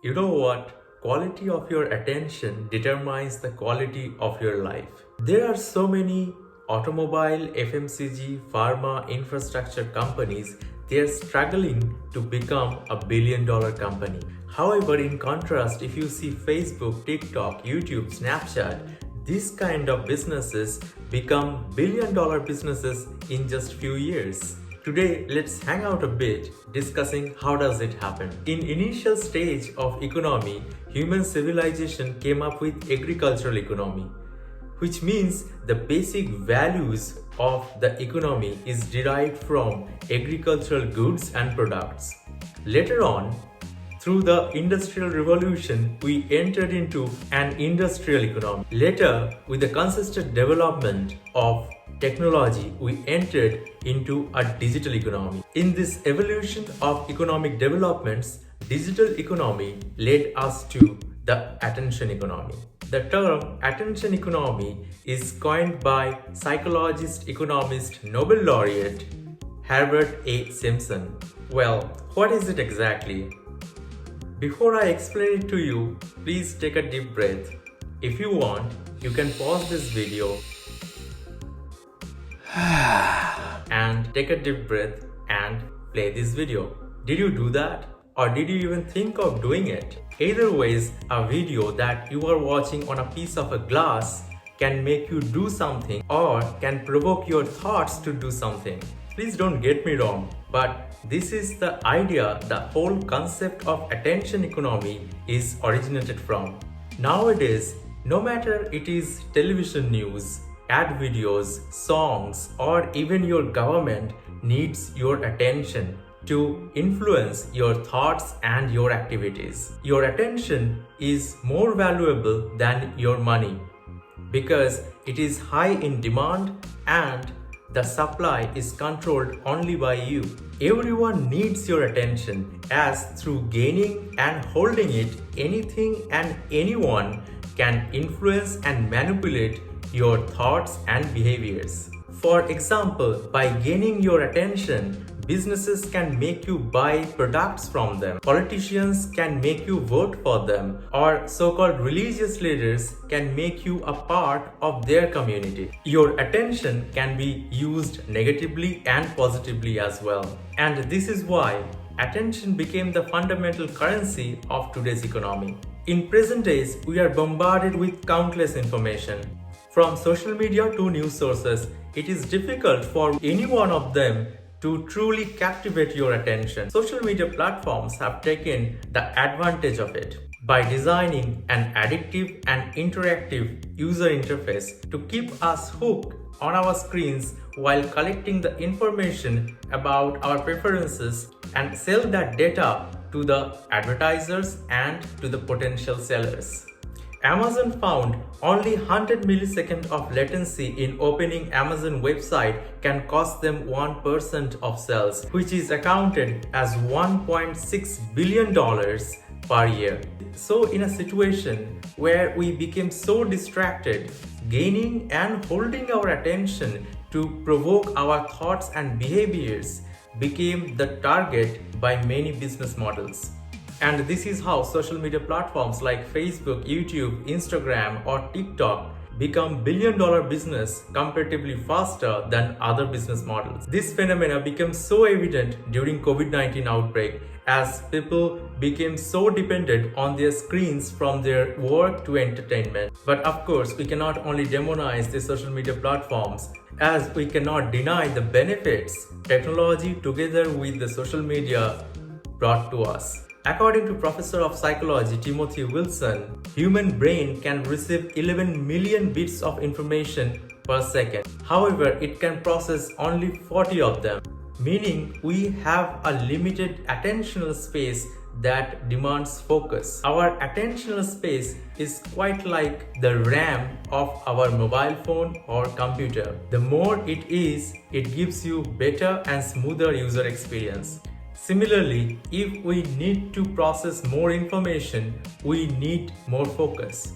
You know what? Quality of your attention determines the quality of your life. There are so many automobile, FMCG, pharma, infrastructure companies, they are struggling to become a billion-dollar company. However, in contrast, if you see Facebook, TikTok, YouTube, Snapchat, these kind of businesses become billion-dollar businesses in just few years. Today, let's hang out a bit discussing how does it happen. In initial stage of economy, human civilization came up with agricultural economy, which means the basic values of the economy is derived from agricultural goods and products. Later on, through the Industrial Revolution, we entered into an industrial economy. Later, with the consistent development of technology, we entered into a digital economy. In this evolution of economic developments, digital economy led us to the attention economy. The term attention economy is coined by psychologist, economist, Nobel Laureate Herbert A. Well, what is it exactly? Before I explain it to you, please take a deep breath. If you want, you can pause this video and take a deep breath and play this video. Did you do that? Or did you even think of doing it? Either ways, a video that you are watching on a piece of a glass can make you do something or can provoke your thoughts to do something. Please don't get me wrong, but this is the idea, the whole concept of attention economy is originated from. Nowadays, no matter it is television news, ad videos, songs, or even your government needs your attention to influence your thoughts and your activities. Your attention is more valuable than your money because it is high in demand and the supply is controlled only by you. Everyone needs your attention as through gaining and holding it, anything and anyone can influence and manipulate your thoughts and behaviors. For example, by gaining your attention, businesses can make you buy products from them, politicians can make you vote for them, or so-called religious leaders can make you a part of their community. Your attention can be used negatively and positively as well. And this is why attention became the fundamental currency of today's economy. In present days, we are bombarded with countless information. From social media to news sources, it is difficult for any one of them to truly captivate your attention. Social media platforms have taken the advantage of it by designing an addictive and interactive user interface to keep us hooked on our screens while collecting the information about our preferences and sell that data to the advertisers and to the potential sellers. Amazon found only 100 milliseconds of latency in opening Amazon website can cost them 1% of sales, which is accounted as $1.6 billion per year. So in a situation where we became so distracted, gaining and holding our attention to provoke our thoughts and behaviors became the target by many business models. And this is how social media platforms like Facebook, YouTube, Instagram, or TikTok become billion-dollar business comparatively faster than other business models. This phenomena became so evident during COVID-19 outbreak as people became so dependent on their screens from their work to entertainment. But of course, we cannot only demonize the social media platforms as we cannot deny the benefits technology together with the social media brought to us. According to Professor of Psychology Timothy Wilson, human brain can receive 11 million bits of information per second. However, it can process only 40 of them, meaning we have a limited attentional space that demands focus. Our attentional space is quite like the RAM of our mobile phone or computer. The more it is, it gives you better and smoother user experience. Similarly, if we need to process more information, we need more focus.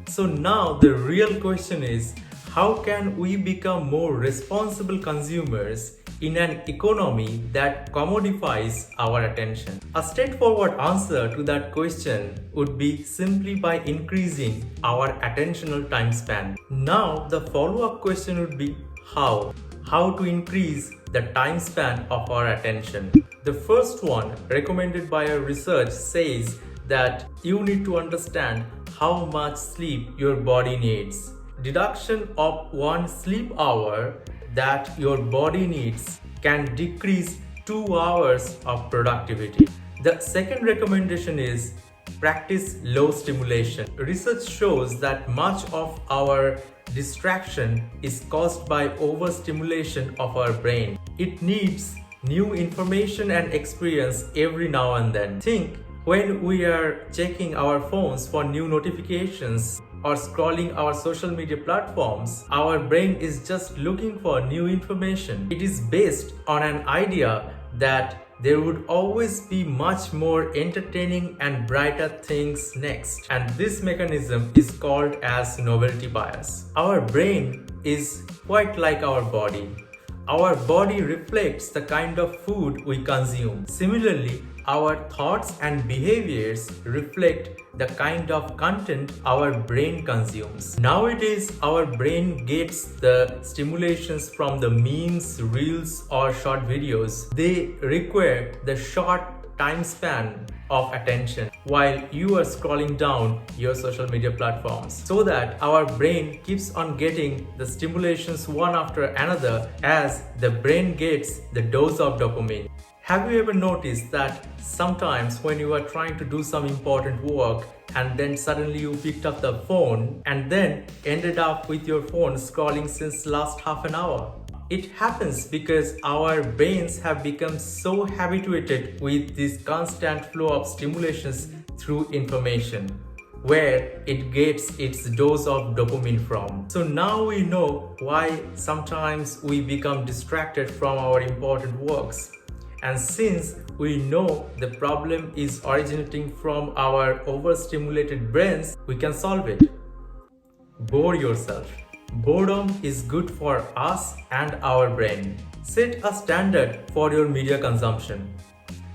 So now the real question is, how can we become more responsible consumers in an economy that commodifies our attention? A straightforward answer to that question would be simply by increasing our attentional time span. Now, the follow-up question would be how? How to increase the time span of our attention? The first one, recommended by a research, says that you need to understand how much sleep your body needs. Deduction of 1 sleep hour that your body needs can decrease 2 hours of productivity. The second recommendation is practice low stimulation. Research shows that much of our distraction is caused by overstimulation of our brain. It needs new information and experience every now and then. Think, when we are checking our phones for new notifications or scrolling our social media platforms, our brain is just looking for new information. It is based on an idea that there would always be much more entertaining and brighter things next. And this mechanism is called as novelty bias. Our brain is quite like our body. Our body reflects the kind of food we consume. Similarly, our thoughts and behaviors reflect the kind of content our brain consumes. Nowadays, our brain gets the stimulations from the memes, reels, or short videos. They require the short time span of attention while you are scrolling down your social media platforms, so that our brain keeps on getting the stimulations one after another as the brain gets the dose of dopamine. Have you ever noticed that sometimes when you are trying to do some important work and then suddenly you picked up the phone and then ended up with your phone scrolling since last half an hour? It happens because our brains have become so habituated with this constant flow of stimulations through information, where it gets its dose of dopamine from. So now we know why sometimes we become distracted from our important works. And since we know the problem is originating from our overstimulated brains, we can solve it. Bore yourself. Boredom is good for us and our brain. Set a standard for your media consumption.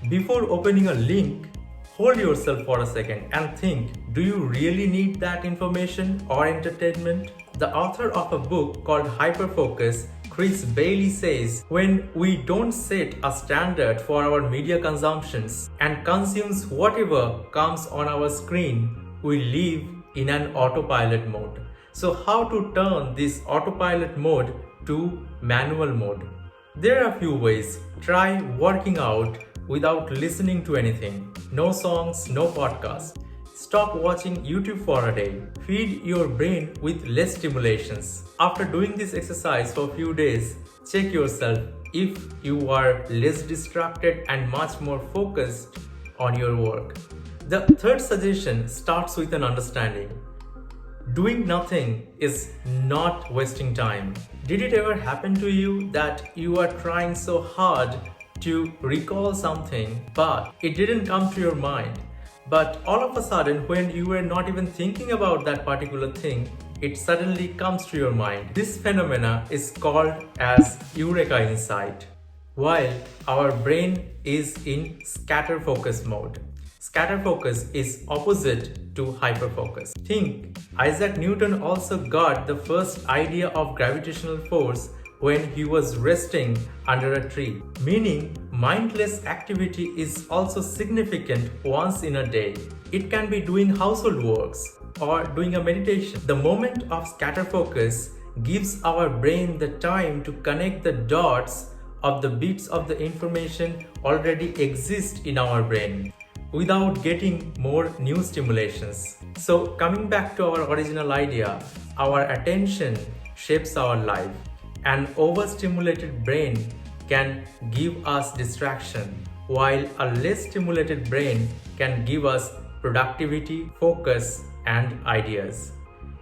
Before opening a link, hold yourself for a second and think, do you really need that information or entertainment? The author of a book called Hyperfocus, Chris Bailey, says, when we don't set a standard for our media consumptions and consumes whatever comes on our screen, we live in an autopilot mode. So how to turn this autopilot mode to manual mode? There are a few ways. Try working out without listening to anything. No songs, no podcast. Stop watching YouTube for a day. Feed your brain with less stimulations. After doing this exercise for a few days, check yourself if you are less distracted and much more focused on your work. The third suggestion starts with an understanding. Doing nothing is not wasting time. Did it ever happen to you that you are trying so hard to recall something, but it didn't come to your mind? But all of a sudden, when you were not even thinking about that particular thing, it suddenly comes to your mind. This phenomena is called as eureka insight, while our brain is in scatter focus mode. Scatter focus is opposite to hyperfocus. Think, Isaac Newton also got the first idea of gravitational force when he was resting under a tree, meaning mindless activity is also significant once in a day. It can be doing household works or doing a meditation. The moment of scatter focus gives our brain the time to connect the dots of the bits of the information already exist in our brain without getting more new stimulations. So coming back to our original idea, our attention shapes our life. An overstimulated brain can give us distraction, while a less stimulated brain can give us productivity, focus, and ideas.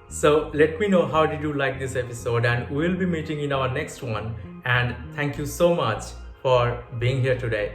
So let me know how did you like this episode, and we'll be meeting in our next one. And thank you so much for being here today.